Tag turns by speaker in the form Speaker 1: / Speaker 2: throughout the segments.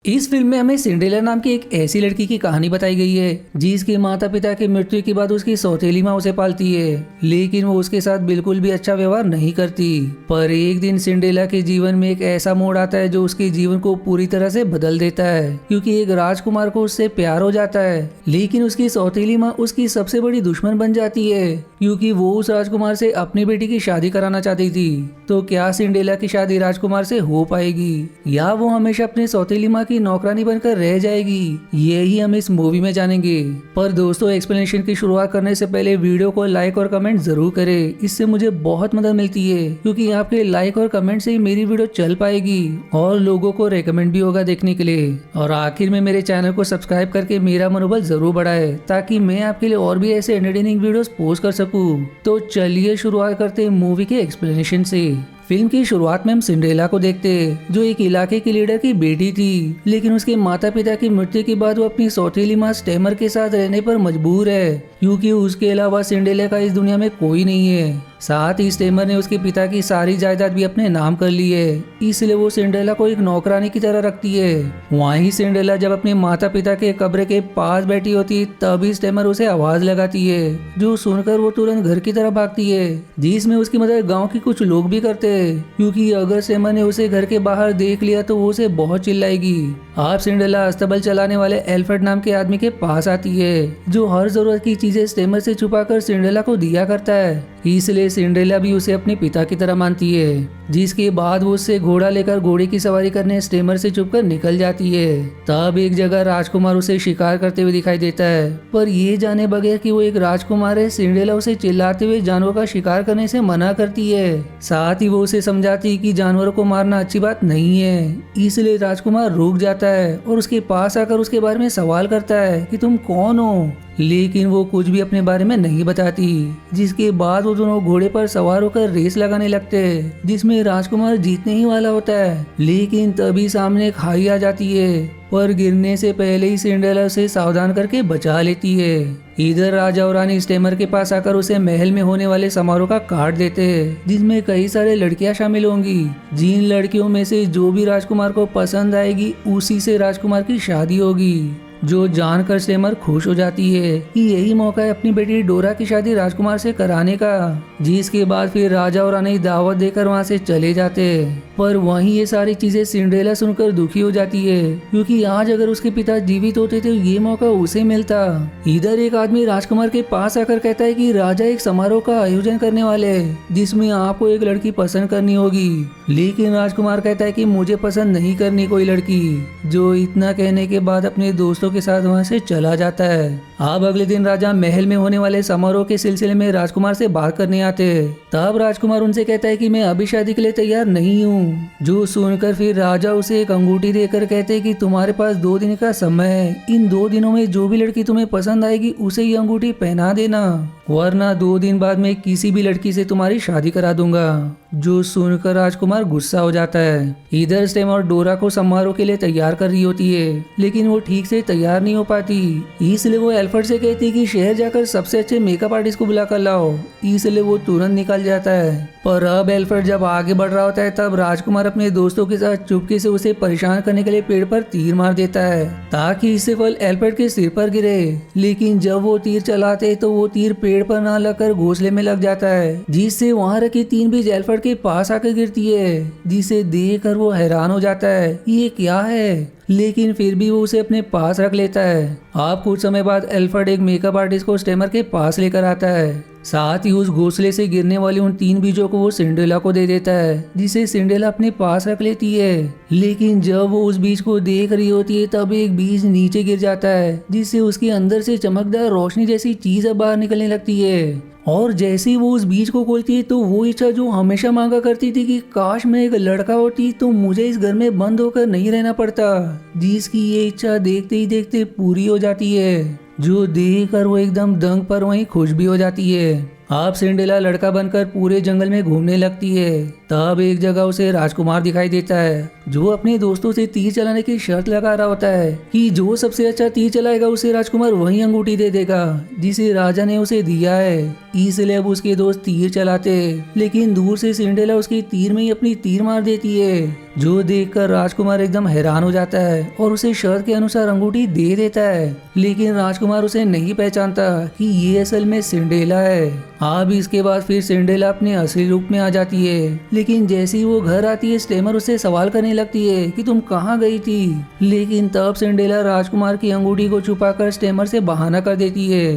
Speaker 1: इस फिल्म में हमें सिंड्रेला नाम की एक ऐसी लड़की की कहानी बताई गई है जिसके माता पिता की मृत्यु के बाद उसकी सौतेली माँ उसे पालती है, लेकिन वो उसके साथ बिल्कुल भी अच्छा व्यवहार नहीं करती। पर एक दिन सिंड्रेला के जीवन में एक ऐसा मोड़ आता है जो उसके जीवन को पूरी तरह से बदल देता है, क्योंकि एक राजकुमार को उससे प्यार हो जाता है। लेकिन उसकी सौतेली माँ उसकी सबसे बड़ी दुश्मन बन जाती है, क्योंकि वो उस राजकुमार से अपनी बेटी की शादी कराना चाहती थी। तो क्या सिंड्रेला की शादी राजकुमार से हो पाएगी या वो हमेशा अपने सौतेली माँ की नौकरानी बनकर रह जाएगी, यही हम इस मूवी में जानेंगे। पर दोस्तों, एक्सप्लेनेशन की शुरुआत करने से पहले वीडियो को लाइक और कमेंट जरूर करें, इससे मुझे बहुत मदद मिलती है, क्योंकि आपके लाइक और कमेंट से ही मेरी वीडियो चल पाएगी और लोगों को रेकमेंड भी होगा देखने के लिए। और आखिर में मेरे चैनल को सब्सक्राइब करके मेरा मनोबल जरूर बढ़ाए, ताकि मैं आपके लिए और भी ऐसे एंटरटेनिंग वीडियोस पोस्ट कर सकूं। तो चलिए शुरुआत करते हैं मूवी के एक्सप्लेनेशन से। फिल्म की शुरुआत में हम सिंड्रेला को देखते हैं, जो एक इलाके की लीडर की बेटी थी, लेकिन उसके माता पिता की मृत्यु के बाद वो अपनी सौतेली माँ स्टेमर के साथ रहने पर मजबूर है, क्योंकि उसके अलावा सिंड्रेला का इस दुनिया में कोई नहीं है। साथ ही स्टेमर ने उसके पिता की सारी जायदाद भी अपने नाम कर ली है, इसलिए वो सिंड्रेला को एक नौकरानी की तरह रखती है। वहीं सिंड्रेला जब अपने माता पिता के कब्र के पास बैठी होती तभी स्टेमर उसे आवाज लगाती है, जो सुनकर वो तुरंत घर की तरफ भागती है, जिसमें उसकी मदद गांव के कुछ लोग भी करते हैं, क्योंकि अगर स्टेमर ने उसे घर के बाहर देख लिया तो वो उसे बहुत चिल्लाएगी। आप सिंड्रेला अस्तबल चलाने वाले एल्फ्रेड नाम के आदमी के पास आती है, जो हर जरूरत की चीजें स्टेमर से छुपाकर सिंड्रेला को दिया करता है, इसलिए सिंड्रेला भी उसे अपने पिता की तरह मानती है। जिसके बाद वो उससे घोड़ा लेकर घोड़े की सवारी करने स्टेमर से छुपकर निकल जाती है। तब एक जगह राजकुमार उसे शिकार करते हुए दिखाई देता है, पर ये जाने बगैर कि वो एक राजकुमार है, सिंड्रेला उसे चिल्लाते हुए जानवर का शिकार करने से मना करती है। साथ ही वो उसे समझाती है कि जानवरों को मारना अच्छी बात नहीं है, इसलिए राजकुमार रुक जाता है और उसके पास आकर उसके बारे में सवाल करता है कि तुम कौन हो, लेकिन वो कुछ भी अपने बारे में नहीं बताती। जिसके बाद वो दोनों घोड़े पर सवार होकर रेस लगाने लगते हैं, जिसमें राजकुमार जीतने ही वाला होता है, लेकिन तभी सामने खाई आ जाती है, पर गिरने से पहले ही सिंड्रेला उसे सावधान करके बचा लेती है। इधर राजा और रानी स्टेमर के पास आकर उसे महल में होने वाले समारोह का कार्ड देते हैं, जिसमें कई सारे लड़कियां शामिल होंगी। जिन लड़कियों में से जो भी राजकुमार को पसंद आएगी उसी से राजकुमार की शादी होगी। जो जानकर स्टेमर खुश हो जाती है कि यही मौका है अपनी बेटी डोरा की शादी राजकुमार से कराने का। जिसके बाद फिर राजा और रानी दावत देकर वहां से चले जाते हैं। पर वहीं ये सारी चीजें सिंड्रेला सुनकर दुखी हो जाती है, क्योंकि आज अगर उसके पिता जीवित होते तो ये मौका उसे मिलता। इधर एक आदमी राजकुमार के पास आकर कहता है कि राजा एक समारोह का आयोजन करने वाले हैं, जिसमें आपको एक लड़की पसंद करनी होगी। लेकिन राजकुमार कहता है कि मुझे पसंद नहीं करनी कोई लड़की। जो इतना कहने के बाद अपने दोस्तों के साथ वहां से चला जाता है। अब अगले दिन राजा महल में होने वाले समारोह के सिलसिले में राजकुमार से बात करने आते हैं। तब राजकुमार उनसे कहता है कि मैं अभी शादी के लिए तैयार नहीं हूँ। जो सुनकर फिर राजा उसे एक अंगूठी देकर कहते हैं कि तुम्हारे पास 2 दिन का समय है, इन 2 दिनों में जो भी लड़की तुम्हें पसंद आएगी उसे ये अंगूठी पहना देना, वरना 2 दिन बाद मैं किसी भी लड़की से तुम्हारी शादी करा दूंगा। जो सुनकर राजकुमार गुस्सा हो जाता है। इधर स्टेमर डोरा को समारोह के लिए तैयार कर रही होती है, लेकिन वो ठीक से तैयार नहीं हो पाती, इसलिए वो एल्फ्रेड से कहती है कि शहर जाकर सबसे अच्छे मेकअप आर्टिस्ट को बुला कर लाओ। इसलिए वो तुरंत निकल जाता है। पर अब एल्फ्रेड जब आगे बढ़ रहा होता है तब राजकुमार अपने दोस्तों के साथ चुपके से उसे परेशान करने के लिए पेड़ पर तीर मार देता है, ताकि इससे फल एल्फ्रेड के सिर पर गिरे। लेकिन जब वो तीर चलाते तो वो तीर पेड़ पर ना लगकर घोंसले में लग जाता है, जिससे वहां रखी 3 बीज एल्फ्रेड के पास आकर गिरती है, जिसे देखकर वो हैरान हो जाता है ये क्या है, लेकिन फिर भी वो उसे अपने पास रख लेता है। आप कुछ समय बाद एल्फ्रेड एक मेकअप आर्टिस्ट को स्टेमर के पास लेकर आता है। साथ ही उस घोंसले से गिरने वाली उन 3 बीजों को वो सिंड्रेला को दे देता है, जिसे सिंड्रेला अपने पास रख लेती है। लेकिन जब वो उस बीज को देख रही होती है तब एक बीज नीचे गिर जाता है, जिससे उसके अंदर से चमकदार रोशनी जैसी चीज बाहर निकलने लगती है। और जैसे ही वो उस बीज को खोलती है तो वो इच्छा जो हमेशा मांगा करती थी कि काश मैं एक लड़का होती तो मुझे इस घर में बंद होकर नहीं रहना पड़ता, जिसकी ये इच्छा देखते ही देखते पूरी हो जाती है। जो देखकर वो एकदम दंग पर वहीं खुश भी हो जाती है। अब सिंड्रेला लड़का बनकर पूरे जंगल में घूमने लगती है। तब एक जगह उसे राजकुमार दिखाई देता है जो अपने दोस्तों से तीर चलाने की शर्त लगा रहा होता है कि जो सबसे अच्छा तीर चलाएगा उसे राजकुमार वही अंगूठी दे देगा जिसे राजा ने उसे दिया है। इसलिए अब उसके दोस्त तीर चलाते लेकिन दूर से सिंड्रेला उसकी तीर में ही अपनी तीर मार देती है जो देखकर राजकुमार एकदम हैरान हो जाता है और उसे शर्त के अनुसार अंगूठी दे देता है। लेकिन राजकुमार उसे नहीं पहचानता कि ये असल में सिंड्रेला है। अब इसके बाद फिर सिंड्रेला अपने असली रूप में आ जाती है। लेकिन जैसे ही वो घर आती है स्टेमर उससे सवाल करने लगती है कि तुम कहाँ गई थी। लेकिन तब सिंड्रेला राजकुमार की अंगूठी को छुपाकर स्टेमर से बहाना कर देती है।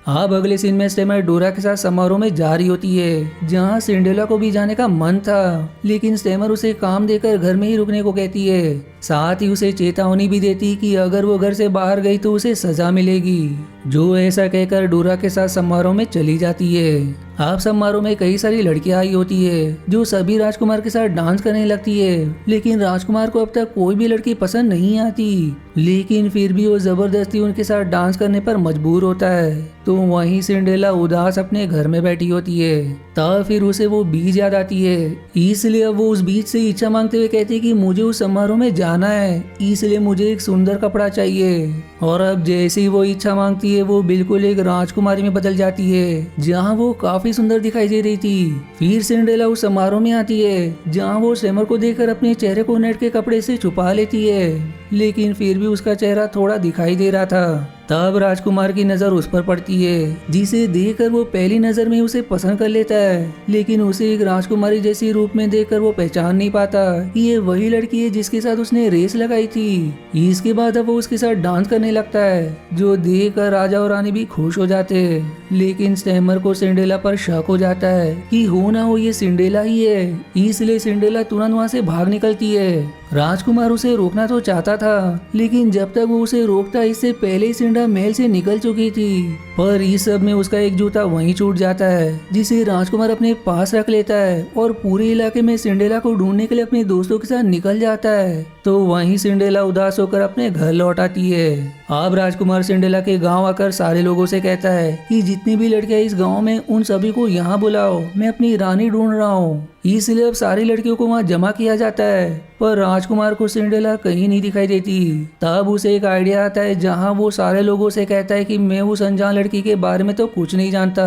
Speaker 1: अब अगले सीन में स्टेमर डोरा के साथ समारोह में जा रही होती है जहाँ सिंड्रेला को भी जाने का मन था लेकिन स्टेमर उसे काम देकर घर में ही रुकने को कहती है। साथ ही उसे चेतावनी भी देती कि अगर वो घर से बाहर गई तो उसे सजा मिलेगी। जो ऐसा कहकर डोरा के साथ समारोह में चली जाती है। अब समारोह में कई सारी लड़कियां आई होती है जो सभी राजकुमार के साथ डांस करने लगती है लेकिन राजकुमार को अब तक कोई भी लड़की पसंद नहीं आती। लेकिन फिर भी वो जबरदस्ती उनके साथ डांस करने पर मजबूर होता है। तो वहीं सिंड्रेला उदास अपने घर में बैठी होती है। तब फिर उसे वो बीज याद आती है इसलिए अब वो उस बीज से इच्छा मांगते हुए कहती है कि मुझे उस समारोह में जाना है इसलिए मुझे एक सुंदर कपड़ा चाहिए। और अब जैसे ही वो इच्छा मांगती है वो बिल्कुल एक राजकुमारी में बदल जाती है जहाँ वो काफी सुंदर दिखाई दे रही थी। फिर सिंड्रेला उस समारोह में आती है जहाँ वो स्टेमर को देखकर अपने चेहरे को नेट के कपड़े से छुपा लेती है लेकिन फिर भी उसका चेहरा थोड़ा दिखाई दे रहा था। तब राजकुमार की नजर उस पर पड़ती है जिसे देखकर वो पहली नजर में उसे पसंद कर लेता है लेकिन उसे एक राजकुमारी जैसी रूप में देखकर वो पहचान नहीं पाता कि ये वही लड़की है जिसके साथ उसने रेस लगाई थी। इसके बाद अब वो उसके साथ डांस करने लगता है जो देखकर राजा और रानी भी खुश हो जाते हैं। लेकिन स्टेमर को सिंड्रेला पर शक हो जाता है कि हो ना हो ये सिंड्रेला ही है इसलिए सिंड्रेला तुरंत वहाँ से भाग निकलती है। राजकुमार उसे रोकना तो चाहता था लेकिन जब तक वो उसे रोकता इससे पहले ही सिंड्रेला महल से निकल चुकी थी। पर इस सब में उसका एक जूता वहीं छूट जाता है जिसे राजकुमार अपने पास रख लेता है और पूरे इलाके में सिंड्रेला को ढूंढने के लिए अपने दोस्तों के साथ निकल जाता है। तो वहीं सिंड्रेला उदास होकर अपने घर लौट आती है। अब राजकुमार सिंड्रेला के गांव आकर सारे लोगों से कहता है कि जितनी भी लड़कियां इस गांव में उन सभी को यहाँ बुलाओ, मैं अपनी रानी ढूंढ रहा हूँ। इसलिए अब सारी लड़कियों को वहाँ जमा किया जाता है पर राजकुमार को सिंड्रेला कहीं नहीं दिखाई देती। तब उसे एक आइडिया आता है जहाँ वो सारे लोगों से कहता है कि मैं उस अनजान लड़की के बारे में तो कुछ नहीं जानता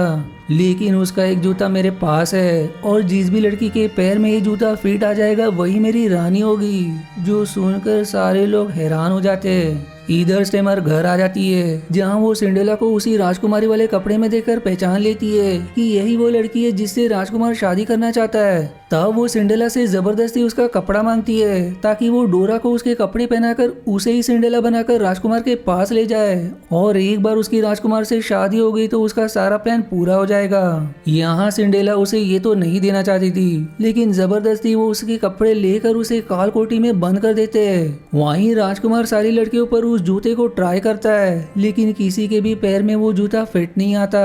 Speaker 1: लेकिन उसका एक जूता मेरे पास है और जिस भी लड़की के पैर में ये जूता फिट आ जाएगा वही मेरी रानी होगी। जो सुनकर सारे लोग हैरान हो जाते हैं। इधर स्टेमर घर आ जाती है जहाँ वो सिंड्रेला को उसी राजकुमारी वाले कपड़े में देखकर पहचान लेती है कि यही वो लड़की है जिससे राजकुमार शादी करना चाहता है। तब वो सिंड्रेला से जबरदस्ती उसका कपड़ा मांगती है ताकि वो डोरा को उसके कपड़े पहनाकर उसे ही सिंड्रेला बनाकर राजकुमार के पास ले जाए और एक बार उसकी राजकुमार से शादी हो गई तो उसका सारा प्लान पूरा हो जाएगा। यहाँ सिंड्रेला उसे ये तो नहीं देना चाहती थी लेकिन जबरदस्ती वो उसके कपड़े लेकर उसे कालकोठी में बंद कर देते हैं। वहीं राजकुमार सारी लड़कियों पर उस जूते को ट्राई करता है लेकिन किसी के भी पैर में वो जूता फिट नहीं आता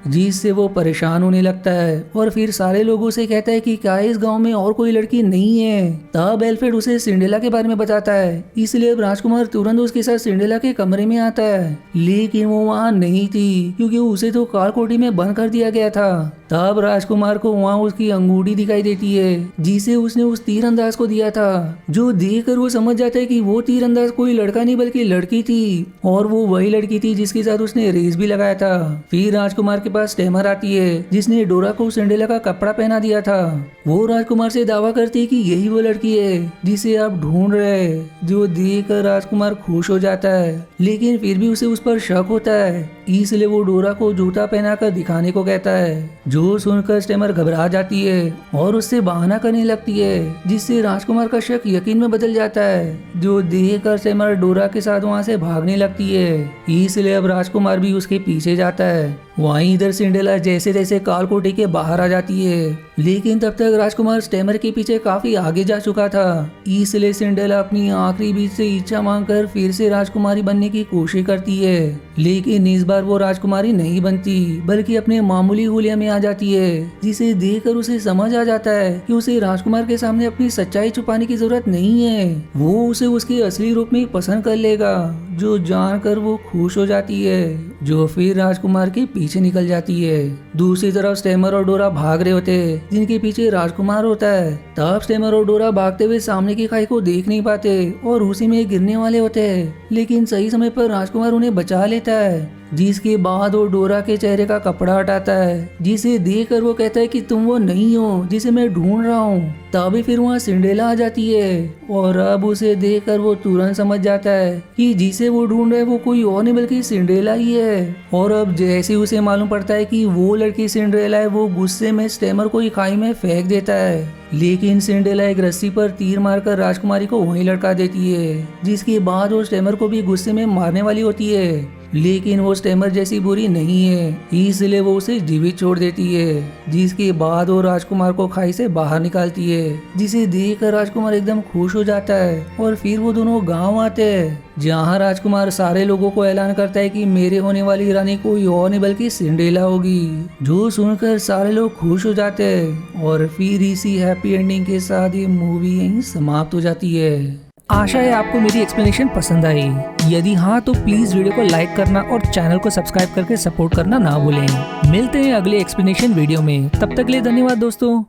Speaker 1: जिससे वो परेशान होने लगता है और फिर सारे लोगों से कहता है कि क्या इस गांव में और कोई लड़की नहीं है। तब एल्फ्रेड उसे सिंड्रेला के बारे में बताता है इसलिए अब राजकुमार तुरंत उसके साथ सिंड्रेला के कमरे में आता है लेकिन वो वहाँ नहीं थी क्योंकि उसे तो कालकोठी में बंद कर दिया गया था। तब राजकुमार को वहाँ उसकी अंगूठी दिखाई देती है जिसे उसने उस तीरंदाज को दिया था जो देखकर वो समझ जाता है कि वो तीरंदाज कोई लड़का नहीं बल्कि लड़की थी और वो वही लड़की थी जिसके साथ उसने रेस भी लगाया था। फिर राजकुमार के पास स्टेमर आती है जिसने डोरा को सिंड्रेला का कपड़ा पहना दिया था। वो राजकुमार से दावा करती है कि यही वो लड़की है जिसे आप ढूंढ रहे हैं। जो देखकर राजकुमार खुश हो जाता है लेकिन फिर भी उसे उस पर शक होता है इसलिए वो डोरा को जूता पहनाकर दिखाने को कहता है। जो सुनकर स्टेमर घबरा जाती है और उससे बहाना करने लगती है जिससे राजकुमार का शक यकीन में बदल जाता है। जो देखकर स्टेमर डोरा के साथ वहाँ से भागने लगती है इसलिए अब राजकुमार भी उसके पीछे जाता है। वहीं इधर सिंड्रेला जैसे तैसे कालकोठी के बाहर आ जाती है लेकिन तब तक राजकुमार स्टेमर के पीछे काफी आगे जा चुका था इसलिए सिंड्रेला अपनी आखिरी बीच से इच्छा मांगकर फिर से राजकुमारी बनने की कोशिश करती है लेकिन इस बार वो राजकुमारी नहीं बनती बल्कि अपने मामूली हुलिया में आ जाती है जिसे देखकर उसे समझ आ जाता है कि उसे राजकुमार के सामने अपनी सच्चाई छुपाने की जरूरत नहीं है। वो उसे उसके असली रूप में पसंद कर लेगा जो जानकर वो खुश हो जाती है जो फिर राजकुमार के पीछे निकल जाती है। दूसरी तरफ स्टेमर और डोरा भाग रहे होते हैं, जिनके पीछे राजकुमार होता है। तब स्टेमर और डोरा भागते हुए सामने की खाई को देख नहीं पाते और उसी में गिरने वाले होते हैं, लेकिन सही समय पर राजकुमार उन्हें बचा लेता है। जिसके बाद वो डोरा के चेहरे का कपड़ा हटाता है, जिसे देखकर वो कहता है कि तुम वो नहीं हो जिसे मैं ढूंढ रहा हूँ। तभी फिर वहाँ सिंड्रेला आ जाती है और अब उसे देखकर वो तुरंत समझ जाता है कि जिसे वो ढूंढ रहा है वो कोई और नहीं बल्कि सिंड्रेला ही है। और अब जैसे उसे मालूम पड़ता है कि वो लड़की सिंड्रेला है, वो गुस्से में स्टेमर को खाई में फेंक देता है। लेकिन सिंड्रेला एक रस्सी पर तीर मारकर राजकुमारी को वहीं लटका देती है, जिसके बाद वो स्टेमर को भी गुस्से में मारने वाली होती है। लेकिन वो स्टेमर जैसी बुरी नहीं है, इसलिए वो उसे जीवित छोड़ देती है। जिसके बाद वो राजकुमार को खाई से बाहर निकालती है, जिसे देखकर राजकुमार एकदम खुश हो जाता है। और फिर वो दोनों गांव आते हैं, जहां राजकुमार सारे लोगों को ऐलान करता है कि मेरे होने वाली रानी कोई और नहीं बल्कि सिंड्रेला होगी, जो सुनकर सारे लोग खुश हो जाते हैं। और फिर इसी हैप्पी एंडिंग के साथ ये मूवी यहीं समाप्त हो जाती है। आशा है आपको मेरी एक्सप्लेनेशन पसंद आई। यदि हाँ तो प्लीज वीडियो को लाइक करना और चैनल को सब्सक्राइब करके सपोर्ट करना ना भूलें। मिलते हैं अगले एक्सप्लेनेशन वीडियो में, तब तक के लिए धन्यवाद दोस्तों।